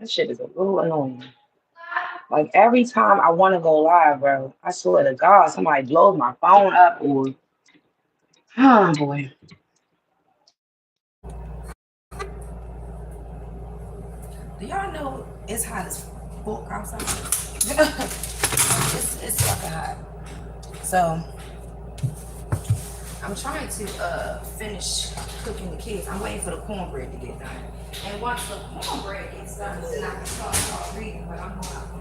That shit is a little annoying. Like every time I want to go live, bro, I swear to God, somebody blows my phone up or, oh boy. Do y'all know it's hot as fuck outside? It's fucking hot. So I'm trying to finish cooking the kids. I'm waiting for the cornbread to get done. And once the cornbread gets done, then I can start reading. But I'm going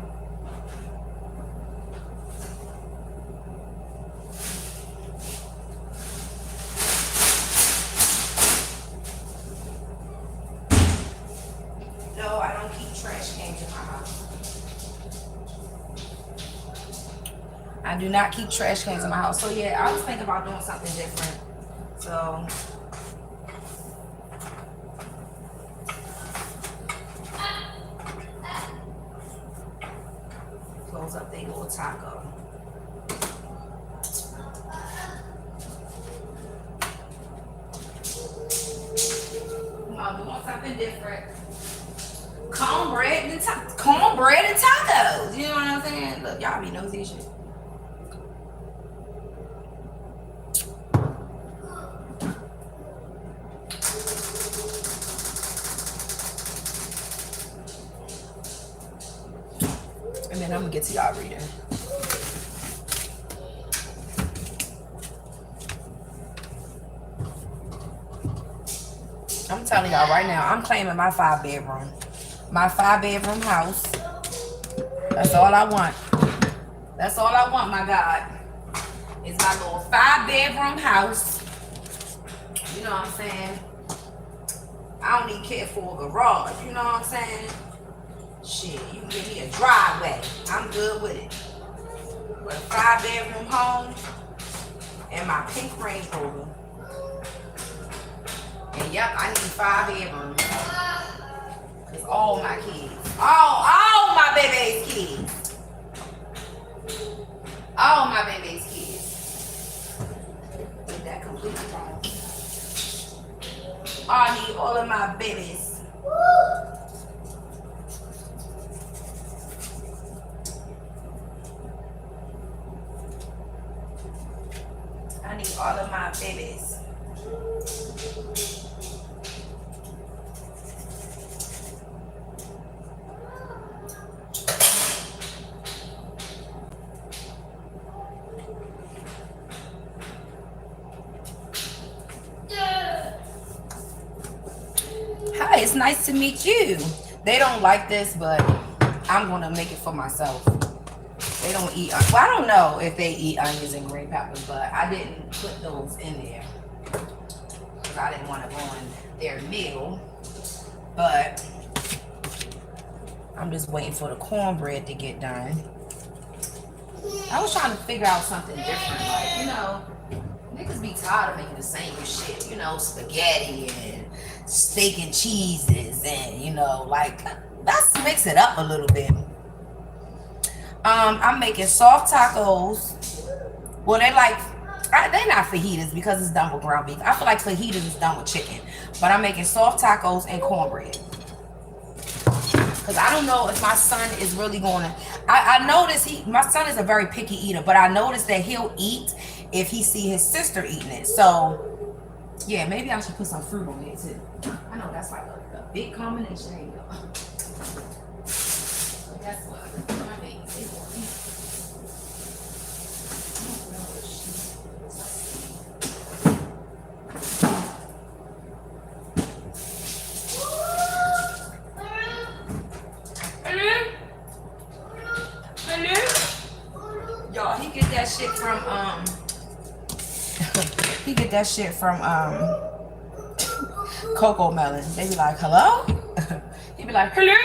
no, I don't keep trash cans in my house. I do not keep trash cans in my house. So yeah, I was thinking about doing something different. So close up their little taco. I'm doing something different. Cornbread and tacos. You know what I'm saying? Look, y'all be nosy as shit. And then I'm gonna get to y'all reading. I'm telling y'all right now, I'm claiming my 5-bedroom. My 5-bedroom house. That's all I want. That's all I want, my God. It's my little 5-bedroom house. You know what I'm saying? I don't even care for a garage. You know what I'm saying? Shit, you can give me a driveway. I'm good with it. With a 5-bedroom home and my pink Range Rover. And yep, I need 5 bedrooms. Cause all my kids, all my baby's kids, all my baby's kids. Get that completely wrong. I need all of my babies. I need all of my babies. Hi, it's nice to meet you. They don't like this, but I'm gonna make it for myself. They don't eat, well, I don't know if they eat onions and green peppers, but I didn't put those in there because I didn't want to ruin their meal. But I'm just waiting for the cornbread to get done. I was trying to figure out something different, like, you know, niggas be tired of making the same shit, you know, spaghetti and steak and cheeses and, you know, like, let's mix it up a little bit. I'm making soft tacos. Well, they're not fajitas because it's done with ground beef. I feel like fajitas is done with chicken. But I'm making soft tacos and cornbread. Because I don't know if my son is really going to... I noticed my son is a very picky eater, but I noticed that he'll eat if he see his sister eating it. So, yeah, maybe I should put some fruit on it too. I know that's like a big combination, ain't it? So guess what? My babies, they want to eat. Y'all, he get that shit from he get that shit from Coco Melon. They be like, hello? He be like, hello?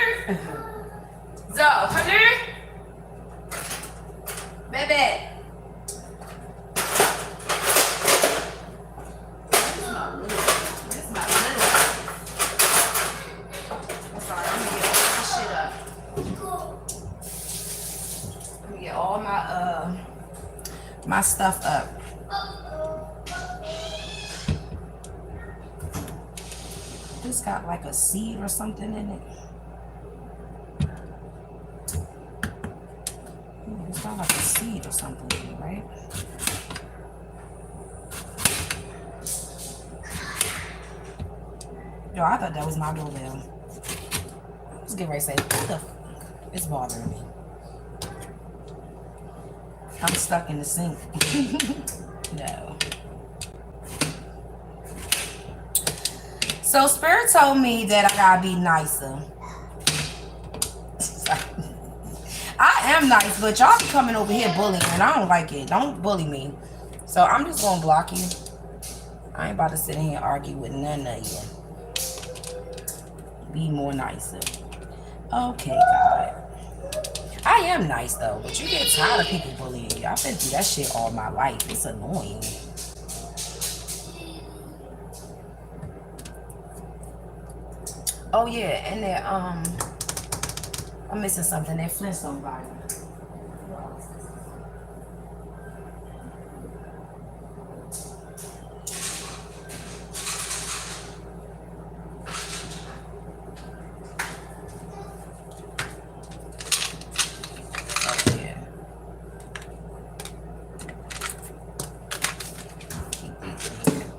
So, hello? Baby. This my little. I'm sorry, I'm gonna get all my shit up. Let me get all my stuff up. This got like a seed or something in it. sounds like a seed or something, right? Yo, I thought that was my doorbell. I was getting ready to say, what the fuck? It's bothering me. I'm stuck in the sink. No. So Spirit told me that I gotta be nicer. I am nice, but y'all be coming over here bullying, and I don't like it. Don't bully me. So I'm just gonna block you. I ain't about to sit in here and argue with none of you. Be more nicer. Okay, God. I am nice though, but you get tired of people bullying you. I've been through that shit all my life. It's annoying. Oh yeah, and then I'm missing something. That Flintstone body.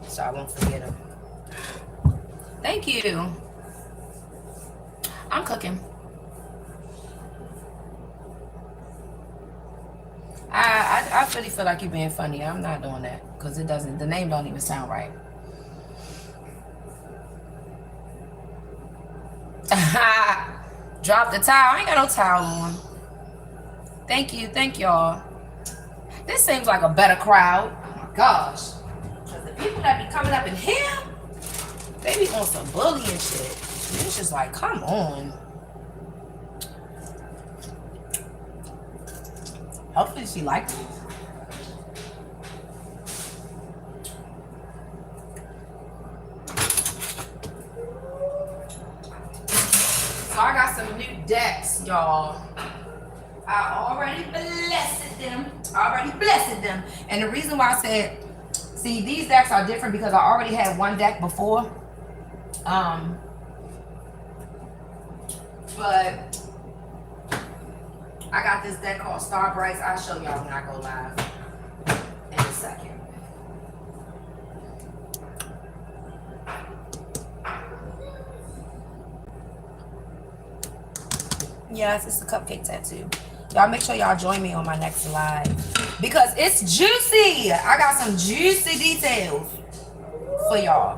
So I won't forget them. Thank you. I'm cooking. I really feel like you're being funny. I'm not doing that because it doesn't. The name don't even sound right. Drop the towel. I ain't got no towel on. Thank you. Thank y'all. This seems like a better crowd. Oh my gosh. Because the people that be coming up in here, they be on some bullying shit. And it's just like, come on. Hopefully she liked it. So I got some new decks, y'all. I already blessed them. And the reason why I said, see, these decks are different because I already had one deck before. But I got this deck called Star Brights. I'll show y'all when I go live in a second. Yes, it's a cupcake tattoo. Y'all make sure y'all join me on my next live because it's juicy. I got some juicy details for y'all.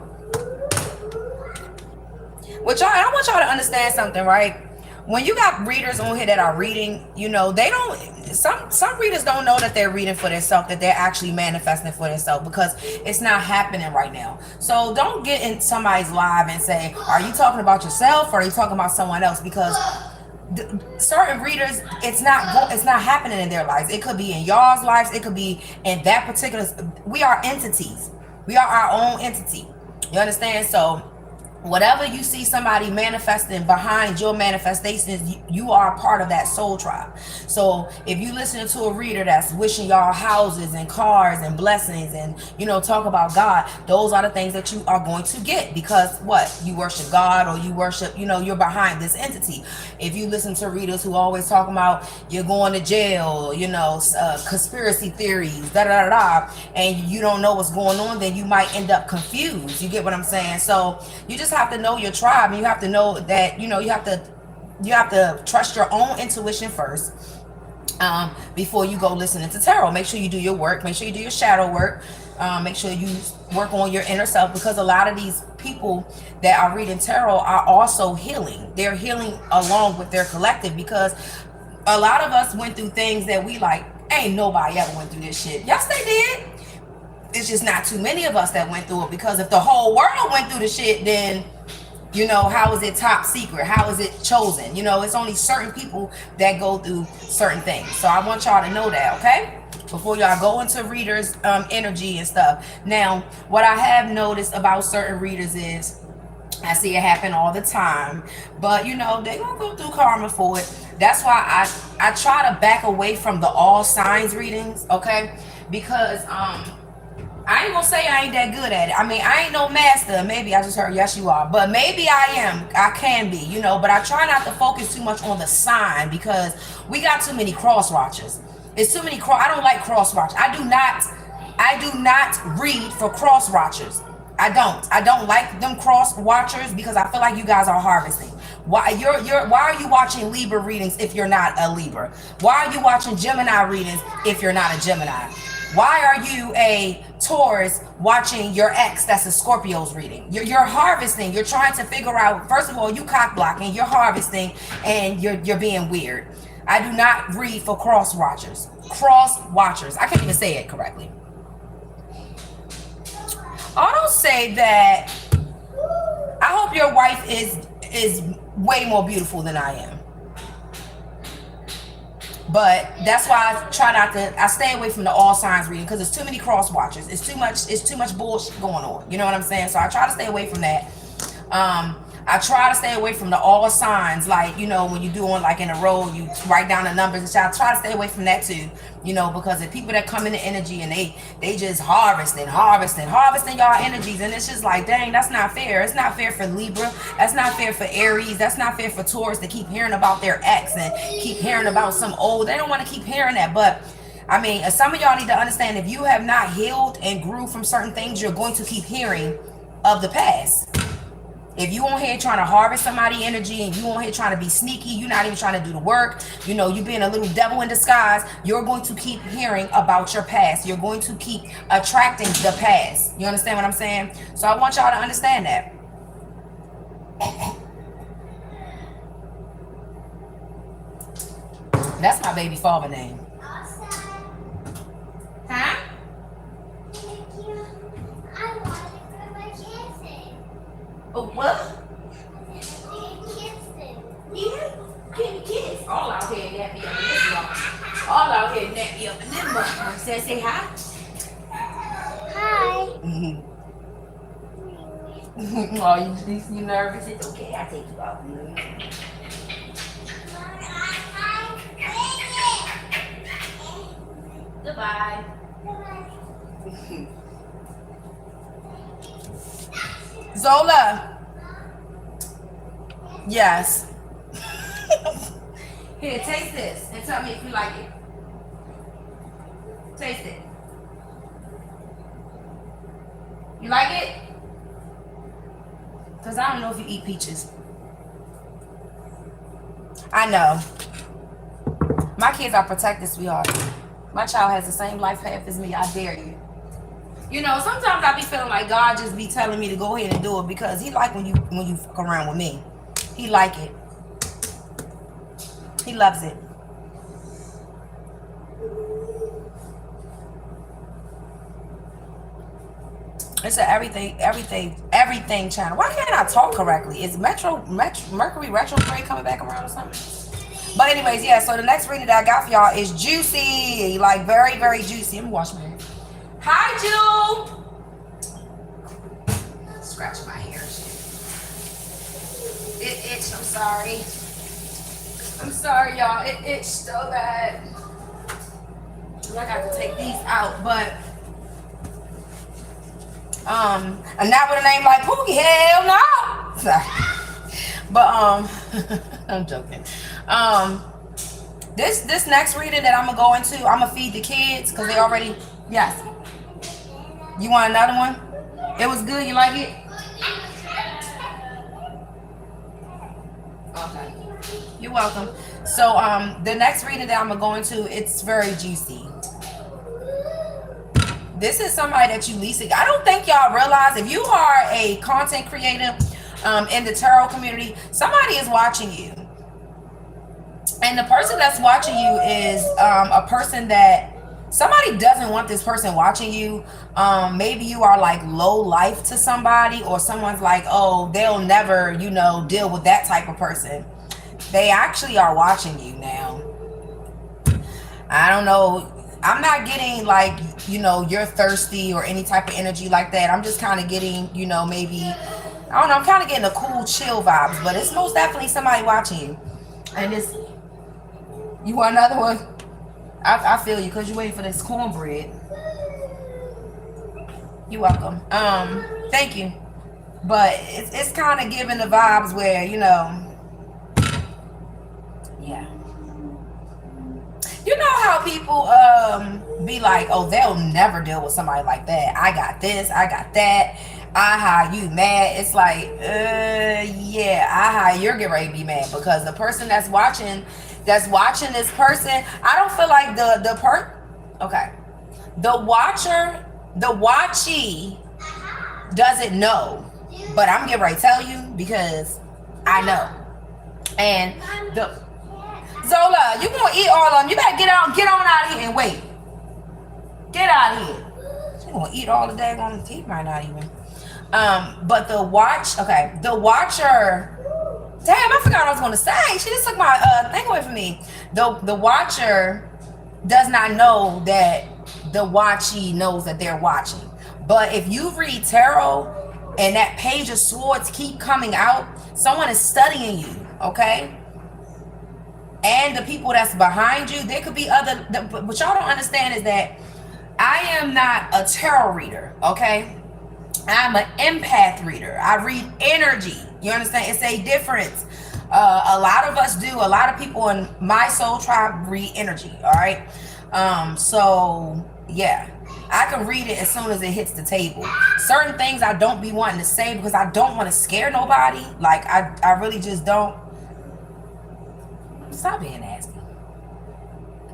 What y'all, I want y'all to understand something, right? When you got readers on here that are reading, you know, they don't, some readers don't know that they're reading for themselves, that they're actually manifesting for themselves because it's not happening right now. So don't get in somebody's live and say, are you talking about yourself or are you talking about someone else? Because certain readers, it's not happening in their lives. It could be in y'all's lives. It could be in that particular, we are entities. We are our own entity. You understand? So whatever you see somebody manifesting behind your manifestations, you are a part of that soul tribe. So if you listen to a reader that's wishing y'all houses and cars and blessings and, you know, talk about God, those are the things that you are going to get because what? You worship God or you worship, you know, you're behind this entity. If you listen to readers who always talk about you're going to jail, you know, conspiracy theories, and you don't know what's going on, then you might end up confused. You get what I'm saying? So you just have to know your tribe, and you have to know that, you know, you have to trust your own intuition first before you go listening to tarot. Make sure you do your work, make sure you do your shadow work, make sure you work on your inner self, because a lot of these people that are reading tarot are also healing. They're healing along with their collective, because a lot of us went through things that we like, ain't nobody ever went through this shit. Yes, they did. It's just not too many of us that went through it, because if the whole world went through the shit, then, you know, how is it top secret? How is it chosen? You know, it's only certain people that go through certain things. So I want y'all to know that, okay? Before y'all go into readers' energy and stuff. Now, what I have noticed about certain readers is, I see it happen all the time, but you know, they gonna go through karma for it. That's why I try to back away from the all signs readings, okay? Because I ain't gonna say I ain't that good at it. I mean, I ain't no master. Maybe I just heard yes you are, but maybe I am. I can be, you know, but I try not to focus too much on the sign, because we got too many cross watchers. It's too many I don't like Crosswatch. I do not read for Crosswatchers. I don't like them Crosswatchers because I feel like you guys are harvesting. Why are you watching Libra readings if you're not a Libra? Why are you watching Gemini readings if you're not a Gemini? Why are you a Taurus watching your ex that's a Scorpio's reading? You're harvesting. You're trying to figure out, first of all, you cock blocking, you're harvesting, and you're being weird. I do not read for Crosswatchers. Crosswatchers. I can't even say it correctly. Auto say that I hope your wife is way more beautiful than I am. But that's why I try not to. I stay away from the all signs reading because there's too many cross watchers. It's too much bullshit going on. You know what I'm saying? So I try to stay away from that. I try to stay away from the all signs, like, you know, when you're doing like in a row, you write down the numbers and shit. I try to stay away from that too, you know, because the people that come in the energy and they just harvesting y'all energies, and it's just like, dang, that's not fair. It's not fair for Libra. That's not fair for Aries. That's not fair for Taurus to keep hearing about their ex and keep hearing about some old. They don't want to keep hearing that, but I mean, some of y'all need to understand, if you have not healed and grew from certain things, you're going to keep hearing of the past. If you on here trying to harvest somebody's energy and you on here trying to be sneaky, you're not even trying to do the work, you know, you being a little devil in disguise, you're going to keep hearing about your past. You're going to keep attracting the past. You understand what I'm saying? So I want y'all to understand that. That's my baby father name. Huh? What? Yeah, getting kids. All out here nappy up in this month. All out here nappy up in this month. Say hi. Hi. Oh, you nervous? It's okay. I'll take you out. Goodbye. Zola. Yes. Here, taste this and tell me if you like it. Taste it. You like it? Because I don't know if you eat peaches. I know. My kids are protected, sweetheart. My child has the same life path as me. I dare you. You know, sometimes I be feeling like God just be telling me to go ahead and do it because he like when you fuck around with me. He like it. He loves it. It's a everything channel. Why can't I talk correctly? Is Mercury retrograde coming back around or something? But anyways, yeah, so the next reading that I got for y'all is juicy. Like very, very juicy. Let me wash my hair. Hi, Jewel. Scratch my hair. It itched. I'm sorry. I'm sorry, y'all. It itched so bad. I got to take these out, but and not with a name like Pookie. Hell no. Sorry. But I'm joking. This next reading that I'm gonna go into, I'm gonna feed the kids because they already. Yes. You want another one? It was good. You like it? Okay. You're welcome. So the next reading that I'm gonna go into, it's very juicy. This is somebody that you least. I don't think y'all realize, if you are a content creator in the tarot community, somebody is watching you. And the person that's watching you is a person that somebody doesn't want this person watching you. Maybe you are like low life to somebody, or someone's like, oh, they'll never, you know, deal with that type of person. They actually are watching you now. I don't know. I'm not getting like, you know, you're thirsty or any type of energy like that. I'm just kind of getting, you know, maybe, I don't know, I'm kind of getting a cool chill vibes, but it's most definitely somebody watching you. And it's, you want another one? I feel you, because you're waiting for this cornbread. You're welcome. Thank you. But it's kind of giving the vibes where, you know, yeah. You know how people be like, oh, they'll never deal with somebody like that. I got this, I got that. Aha, you mad? It's like, yeah, aha, you're getting ready to be mad because the person that's watching this person, I don't feel like okay, the watchee doesn't know, but I'm getting ready to tell you because I know. And the Zola, you gonna eat all of them? You better get on out of here and wait. Get out of here. She gonna eat all the daggone teeth right now even. But the watcher. Damn, I forgot what I was gonna say. She just took my thing away from me. The watcher does not know that the watchee knows that they're watching. But if you read tarot and that page of swords keep coming out, someone is studying you, okay? And the people that's behind you, there could be other, what y'all don't understand is that I am not a tarot reader, okay? I'm an empath reader. I read energy. You understand? It's a difference. A lot of us do. A lot of people in my soul tribe read energy, all right? So, yeah. I can read it as soon as it hits the table. Certain things I don't be wanting to say because I don't want to scare nobody. Like, I really just don't. Stop being nasty.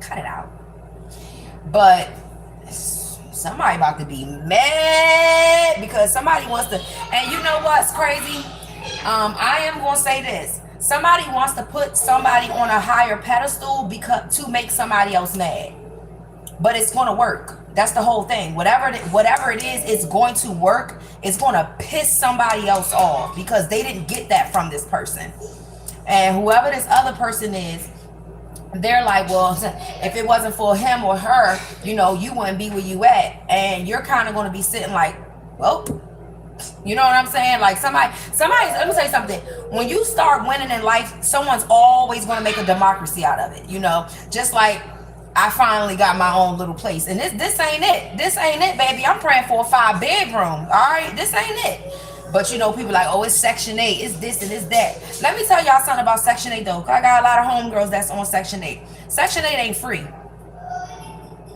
Cut it out. But somebody about to be mad because somebody wants to. And you know what's crazy? I am going to say this. Somebody wants to put somebody on a higher pedestal to make somebody else mad. But it's going to work. That's the whole thing. Whatever it is, it's going to work. It's going to piss somebody else off because they didn't get that from this person. And whoever this other person is, they're like, well, if it wasn't for him or her, you know, you wouldn't be where you at. And you're kind of going to be sitting like, well, you know what I'm saying? Like somebody's, let me say something. When you start winning in life, someone's always going to make a democracy out of it. You know, just like I finally got my own little place. And this ain't it. This ain't it, baby. I'm praying for a 5-bedroom. All right. This ain't it. But you know, people like, oh, it's Section 8, it's this and it's that. Let me tell y'all something about Section 8 though. I got a lot of homegirls that's on Section 8. Section 8 ain't free.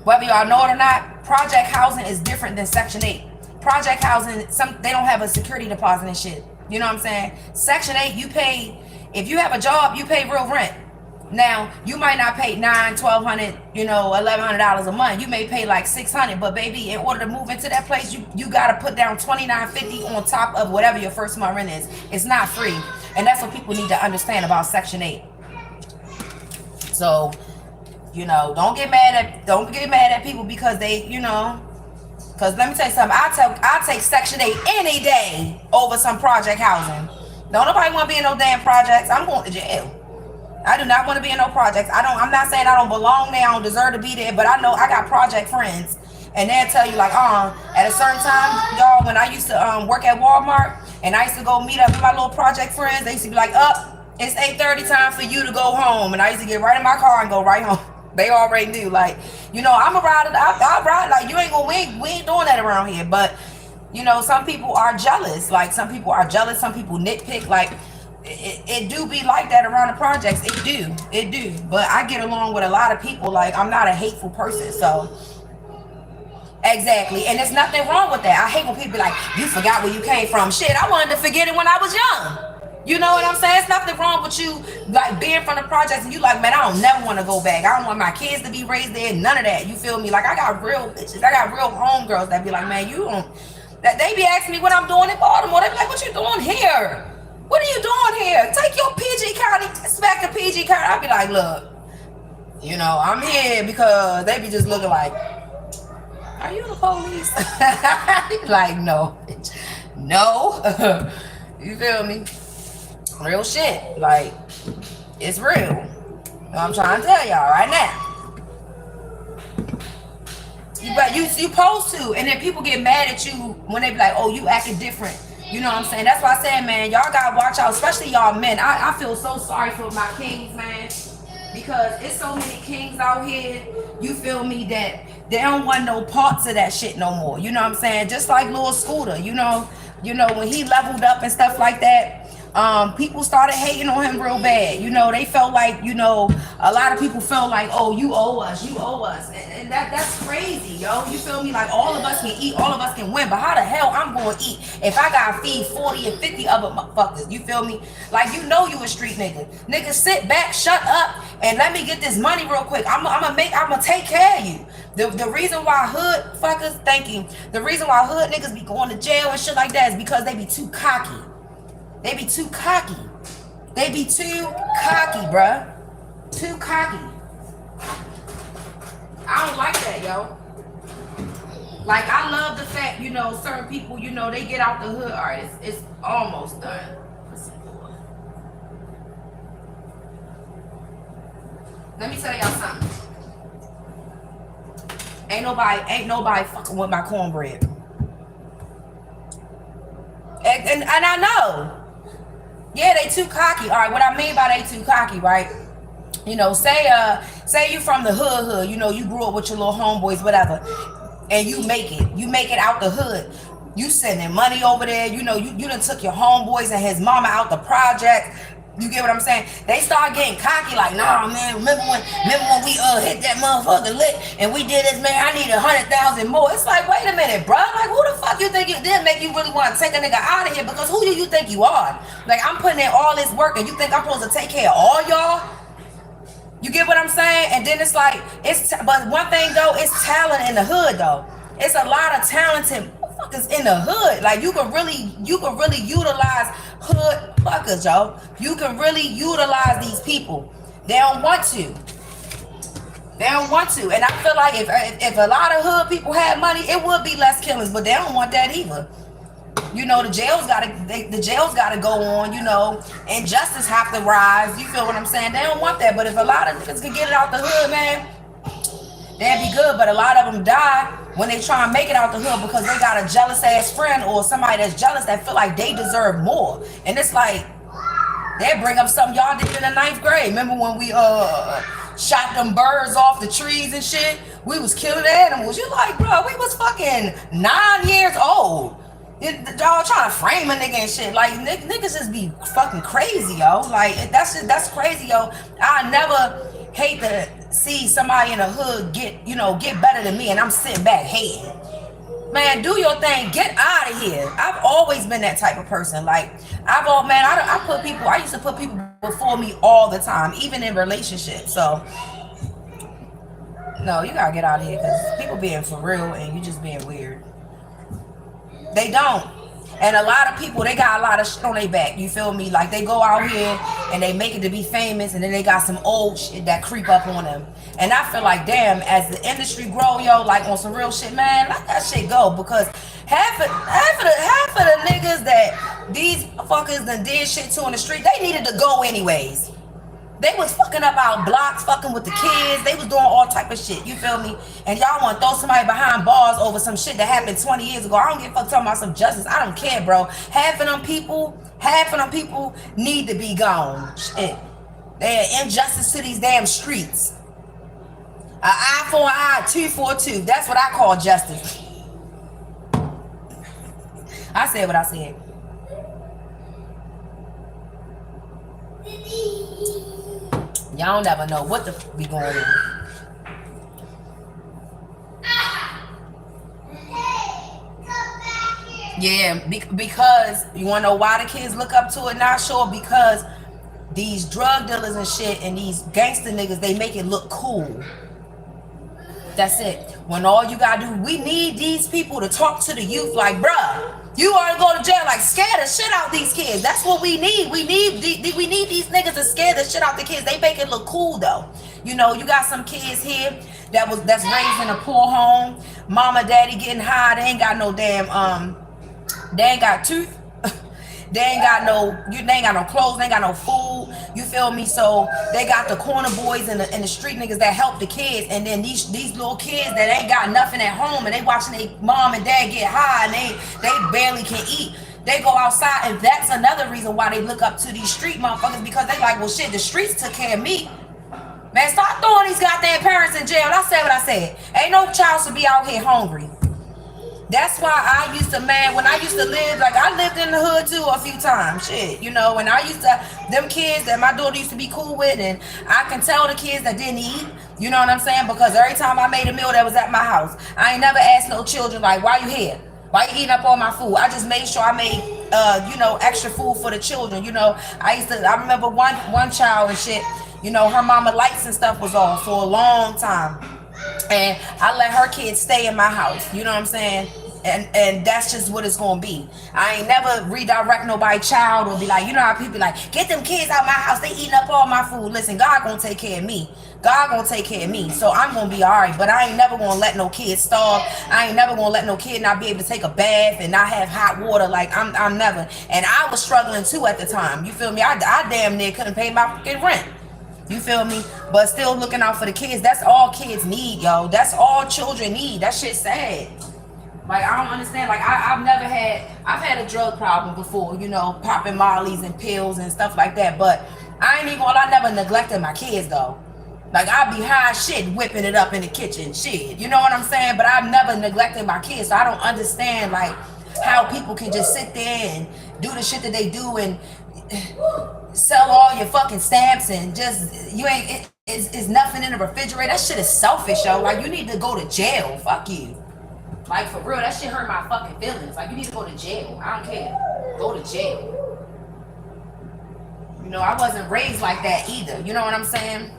Whether y'all know it or not, project housing is different than Section 8. Project housing, they don't have a security deposit and shit. You know what I'm saying? Section 8, you pay, if you have a job, you pay real rent. Now, you might not pay $900, $1,200, you know, $1,100 a month. You may pay like $600, but baby, in order to move into that place, you got to put down $2,950 on top of whatever your first month rent is. It's not free, and that's what people need to understand about Section 8. So, you know, don't get mad at people because they, you know, because let me tell you something. I'll take Section 8 any day over some project housing. Don't nobody want to be in no damn projects. I'm going to jail. I do not want to be in no projects. I'm not saying I don't belong there. I don't deserve to be there. But I know I got project friends. And they'll tell you like, at a certain time, y'all, when I used to work at Walmart and I used to go meet up with my little project friends, they used to be like, it's 8:30 time for you to go home. And I used to get right in my car and go right home. They already knew. Like, you know, I'm a rider. I ride. Like, you ain't gonna, we ain't doing that around here. But, you know, some people are jealous. Like, some people are jealous. Some people nitpick. Like, it do be like that around the projects. It do. But I get along with a lot of people. Like, I'm not a hateful person. So, exactly. And there's nothing wrong with that. I hate when people be like, you forgot where you came from. Shit, I wanted to forget it when I was young. You know what I'm saying? It's nothing wrong with you, like, being from the projects and you like, man, I don't never want to go back. I don't want my kids to be raised there. None of that. You feel me? Like, I got real bitches. I got real homegirls that be like, man, you don't. That they be asking me what I'm doing in Baltimore. They be like, what you doing here? What are you doing here? Take your PG County, back to PG County. I be like, look, you know, I'm here because they be just looking like, are you the police? Like, no, bitch. No. You feel me? Real shit. Like, it's real. I'm trying to tell y'all right now. But you supposed to. And then people get mad at you when they be like, oh, you acting different. You know what I'm saying? That's why I said, man, y'all gotta watch out, especially y'all men. I feel so sorry for my kings, man. Because it's so many kings out here, you feel me, that they don't want no parts of that shit no more. You know what I'm saying? Just like Lil Scooter, you know, when he leveled up and stuff like that. People started hating on him real bad. They felt like, a lot of people felt like, oh, you owe us, and that's crazy, yo. You feel me? Like, all of us can eat, all of us can win, but how the hell I'm going to eat if I got to feed 40 and 50 other motherfuckers? You feel me? Like, you a street nigga. Nigga, sit back, shut up, and let me get this money real quick. I'm gonna take care of you. The reason why hood fuckers, thank you. The reason why hood niggas be going to jail and shit like that is because they be too cocky. They be too cocky. They be too cocky, bruh. Too cocky. I don't like that, yo. Like, I love the fact, certain people, they get out the hood. All right, it's almost done. Let me tell y'all something. Ain't nobody fucking with my cornbread. And I know. Yeah, they too cocky. All right, what I mean by they too cocky, right? Say you from the hood, you grew up with your little homeboys, whatever, and you make it out the hood. You sending money over there, you done took your homeboys and his mama out the project. You get what I'm saying? They start getting cocky, like, nah, man, remember when we hit that motherfucker lick and we did this, man, I need 100,000 more. It's like, wait a minute, bro. Like, who the fuck you think it did make you really want to take a nigga out of here? Because who do you think you are? Like, I'm putting in all this work and you think I'm supposed to take care of all y'all? You get what I'm saying? And then it's like, but one thing though, it's talent in the hood though. It's a lot of talented motherfuckers in the hood. Like, you can really utilize hood fuckers, yo. You can really utilize these people. They don't want to. And I feel like if a lot of hood people had money, it would be less killings, but they don't want that either. The jails gotta go on, and justice have to rise. You feel what I'm saying? They don't want that. But if a lot of niggas can get it out the hood, man, that'd be good. But a lot of them die when they try and make it out the hood because they got a jealous ass friend or somebody that's jealous that feel like they deserve more. And it's like, they bring up something y'all did in the 9th grade. Remember when we shot them birds off the trees and shit? We was killing animals. You like, bro, we was fucking 9 years old. Y'all trying to frame a nigga and shit. Like, niggas just be fucking crazy, yo. Like, that's crazy, yo. I never hate to see somebody in the hood get better than me and I'm sitting back hating. Man, do your thing. Get out of here. I've always been that type of person. Like, I used to put people before me all the time, even in relationships. So, no, you gotta get out of here because people being for real and you just being weird. They don't. And a lot of people, they got a lot of shit on their back. You feel me? Like, they go out here and they make it to be famous and then they got some old shit that creep up on them. And I feel like, damn, as the industry grow, yo, like on some real shit, man, let that shit go. Because half of the niggas that these fuckers done did shit to in the street, they needed to go anyways. They was fucking up our blocks, fucking with the kids. They was doing all type of shit. You feel me? And y'all want to throw somebody behind bars over some shit that happened 20 years ago. I don't give a fuck talking about some justice. I don't care, bro. Half of them people need to be gone. Shit. They're injustice to these damn streets. An eye for an eye, tooth for a tooth. That's what I call justice. I said what I said. Y'all never know what the be going on. Yeah, because you want to know why the kids look up to it? Not sure. Because these drug dealers and shit and these gangster niggas, they make it look cool. That's it. When all you gotta do, we need these people to talk to the youth like, bruh, you ought to go to jail. Like, scare the shit out these kids. That's what we need. We need these niggas to scare the shit out the kids. They make it look cool though. You got some kids here that's raised in a poor home. Mama, daddy getting high. They ain't got no damn they ain't got tooth. They ain't got no clothes, they ain't got no food. You feel me? So they got the corner boys and the street niggas that help the kids, and then these little kids that ain't got nothing at home and they watching their mom and dad get high and they barely can eat. They go outside, and that's another reason why they look up to these street motherfuckers, because they like, well shit, the streets took care of me. Man, start throwing these goddamn parents in jail. I said what I said. Ain't no child should be out here hungry. That's why I used to, man, when I used to live, like I lived in the hood too a few times, shit, you know, and I used to, them kids that my daughter used to be cool with, and I can tell the kids that didn't eat, you know what I'm saying, because every time I made a meal that was at my house, I ain't never asked no children, like, why you here? Why you eating up all my food? I just made sure I made, you know, extra food for the children, you know. I remember one child and shit, you know, her mama lights and stuff was off for a long time, and I let her kids stay in my house. You know what I'm saying? And that's just what it's gonna be. I ain't never redirect nobody child or be like, you know how people like, get them kids out my house, they eating up all my food. Listen, God gonna take care of me. God gonna take care of me. So I'm gonna be alright. But I ain't never gonna let no kid starve. I ain't never gonna let no kid not be able to take a bath and not have hot water. Like I'm never. And I was struggling too at the time. You feel me? I damn near couldn't pay my fucking rent. You feel me? But still looking out for the kids. That's all kids need, yo. That's all children need. That shit's sad. Like, I don't understand. Like, I've had a drug problem before, you know, popping mollies and pills and stuff like that. But I ain't even gonna lie, I never neglected my kids, though. Like, I be high shit whipping it up in the kitchen, shit. You know what I'm saying? But I've never neglected my kids. So I don't understand, like, how people can just sit there and do the shit that they do and sell all your fucking stamps and just, you ain't, it's nothing in the refrigerator. That shit is selfish, yo. Like, you need to go to jail. Fuck you. Like, for real, that shit hurt my fucking feelings. Like, you need to go to jail. I don't care. Go to jail. You know, I wasn't raised like that either. You know what I'm saying?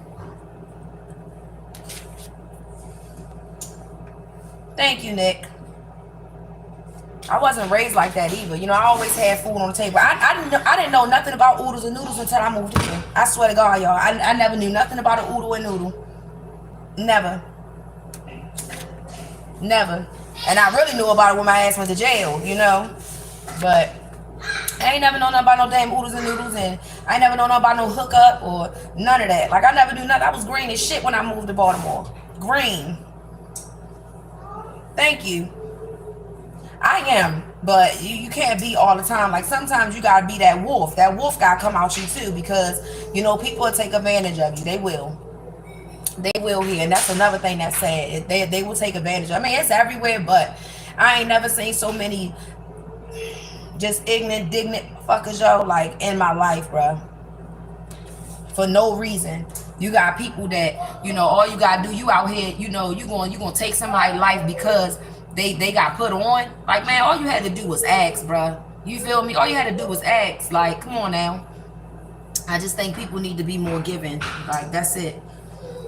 Thank you, Nick. I wasn't raised like that either. You know, I always had food on the table. I didn't know nothing about oodles and noodles until I moved here. I swear to God, y'all. I never knew nothing about an oodle and noodle. Never. Never. And I really knew about it when my ass went to jail, you know. But I ain't never known nothing about no damn oodles and noodles, and I ain't never known nothing about no hookup or none of that. Like, I never knew nothing. I was green as shit when I moved to Baltimore. Green. Thank you. I am, but you can't be all the time. Like, sometimes you gotta be that wolf. That wolf gotta come out you too, because, you know, people will take advantage of you. They will. They will here, and that's another thing that's sad. They will take advantage. I mean, it's everywhere, but I ain't never seen so many just ignorant, fuckers, yo, like, in my life, bro. For no reason. You got people that, you know, all you gotta do, you out here, you know, you gonna take somebody's life because they got put on. Like, man, all you had to do was ask, bro. You feel me? All you had to do was ask. Like, come on now. I just think people need to be more giving. Like, that's it.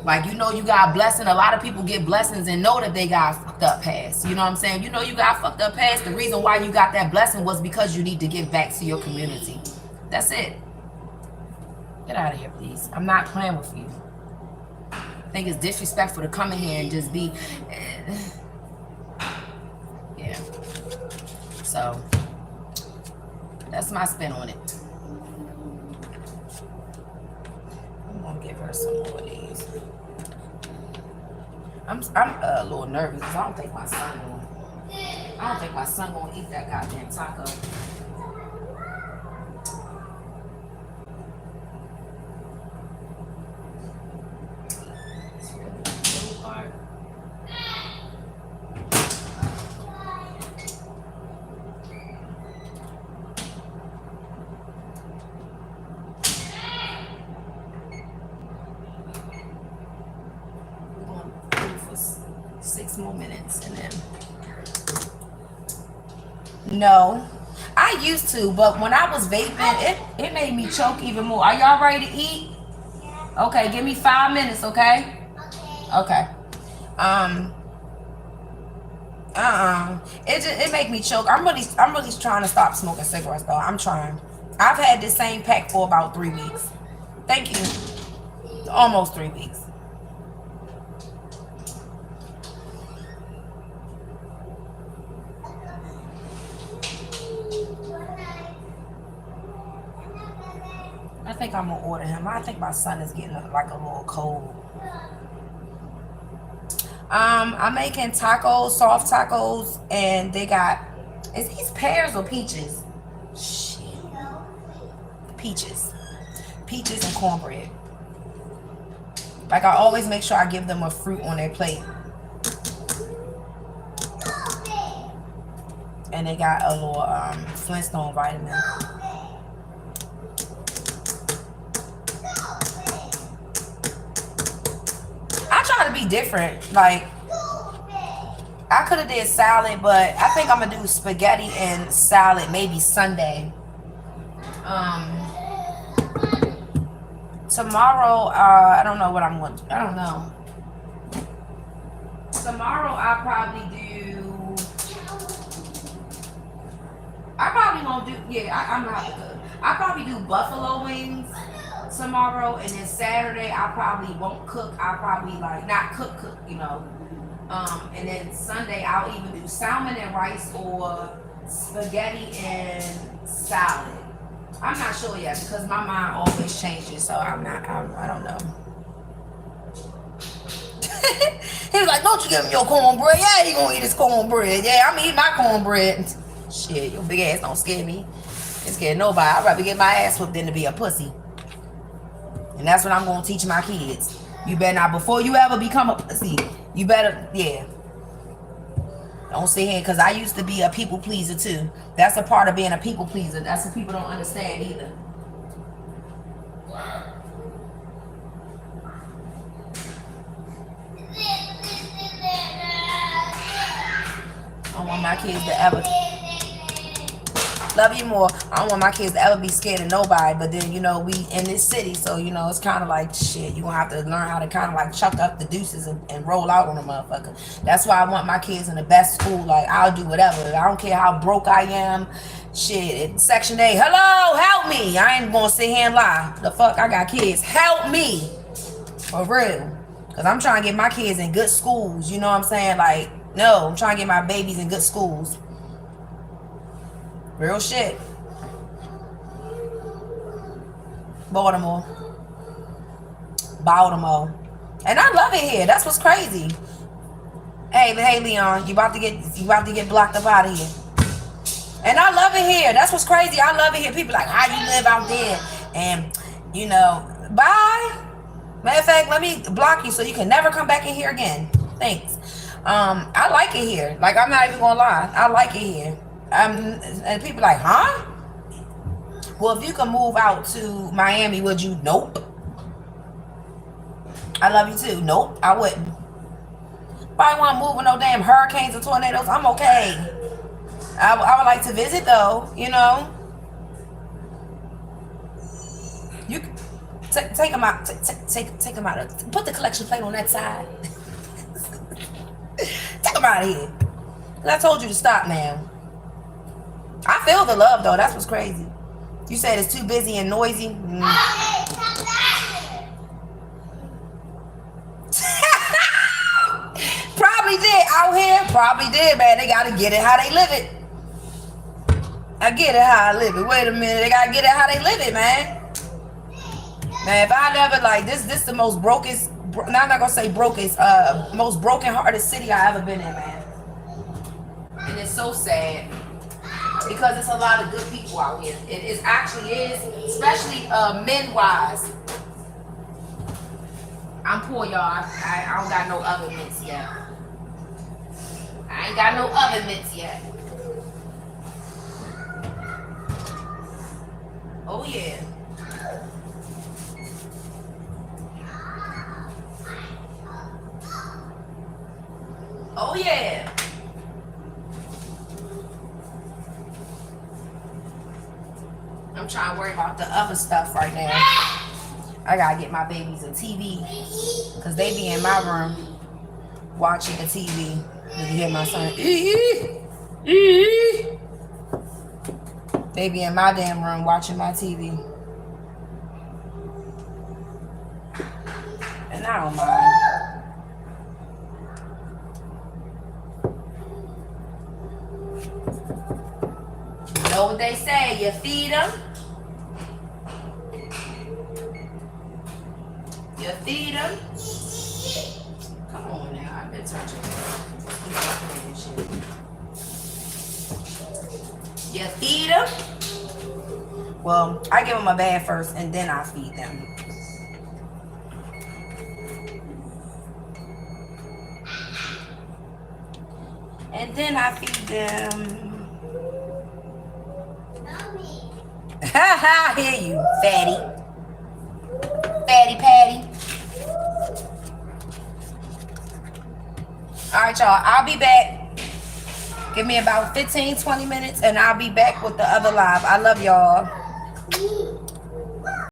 Like, you know, you got a blessing. A lot of people get blessings and know that they got fucked up past. You know what I'm saying? You know you got fucked up past. The reason why you got that blessing was because you need to give back to your community. That's it. Get out of here, please. I'm not playing with you. I think it's disrespectful to come in here and just be... yeah. So, that's my spin on it. I'm gonna give her some more of these. I'm a little nervous because I don't think my son gonna eat that goddamn taco. More minutes and then no, I used to, but when I was vaping, it made me choke even more. Are y'all ready to eat? Okay, give me 5 minutes, okay? Okay. It make me choke. I'm really trying to stop smoking cigarettes though. I'm trying. I've had this same pack for about 3 weeks. Thank you. Almost 3 weeks. I think I'm gonna order him. I think my son is getting like a little cold. I'm making tacos, soft tacos, and they got, is these pears or peaches? Shit. Peaches and cornbread. Like, I always make sure I give them a fruit on their plate. And they got a little Flintstone vitamin. I try to be different. Like, I could have did salad, but I think I'm gonna do spaghetti and salad maybe Sunday. Tomorrow, I don't know what I'm going to. I don't know. Tomorrow, I'll probably do. I probably won't do. Yeah, I'm not good. I probably do buffalo wings tomorrow, and then Saturday I probably won't cook. I'll probably like not cook, you know. And then Sunday I'll either do salmon and rice or spaghetti and salad. I'm not sure yet because my mind always changes, so I don't know. He was like, "Don't you give him your cornbread?" Yeah, he gonna eat his cornbread. Yeah, I'm gonna eat my cornbread. Shit, your big ass don't scare me. It scare nobody. I'd rather get my ass whooped than to be a pussy. And that's what I'm gonna teach my kids. You better not, before you ever become a pussy, you better, yeah. Don't sit here, because I used to be a people pleaser too. That's a part of being a people pleaser. That's what people don't understand either. I don't want my kids to ever love you more. I don't want my kids to ever be scared of nobody. But then, you know, we in this city, so you know it's kind of like shit. You gonna have to learn how to kind of like chuck up the deuces and roll out on a motherfucker. That's why I want my kids in the best school. Like, I'll do whatever. I don't care how broke I am. Shit, Section 8, hello, help me. I ain't gonna sit here and lie. The fuck, I got kids. Help me, for real. Cause I'm trying to get my kids in good schools. You know what I'm saying? Like, no, I'm trying to get my babies in good schools. Real shit. Baltimore. And I love it here. That's what's crazy. Hey, Leon, you about to get blocked up out of here. And I love it here. That's what's crazy. I love it here. People like, how you live out there? And, you know, bye. Matter of fact, let me block you so you can never come back in here again. Thanks. I like it here. Like, I'm not even gonna lie. I like it here. And people like, huh? Well, if you can move out to Miami, would you? Nope. I love you too. Nope, I wouldn't. If I want to move with no damn hurricanes or tornadoes, I'm okay. I would like to visit though, you know. You take them out. Take them out. Put the collection plate on that side. Take them out of here. I told you to stop now. I feel the love though. That's what's crazy. You said it's too busy and noisy. Probably did out here. Probably did, man. They gotta get it how they live it. I get it how I live it. Wait a minute. They gotta get it how they live it, man. Man, if I never like this the most brokest. Now I'm not gonna say brokest. Most broken hearted city I ever been in, man. And it's so sad. Because it's a lot of good people out here. It actually is, especially men-wise. I'm poor, y'all. I don't got no oven mitts yet. I ain't got no oven mitts yet. Oh, yeah. Oh, yeah. I'm trying to worry about the other stuff right now. I gotta get my babies a TV because they be in my room watching the TV. You hear my son? They be in my damn room watching my TV. And I don't mind. You know what they say, you feed them. You feed them. Come on now, I've been touching you feed them. Well, I give them a bath first and then I feed them. And then I feed them. Ha ha, hear you, fatty. Fatty Patty. All right, y'all. I'll be back. Give me about 15, 20 minutes and I'll be back with the other live. I love y'all.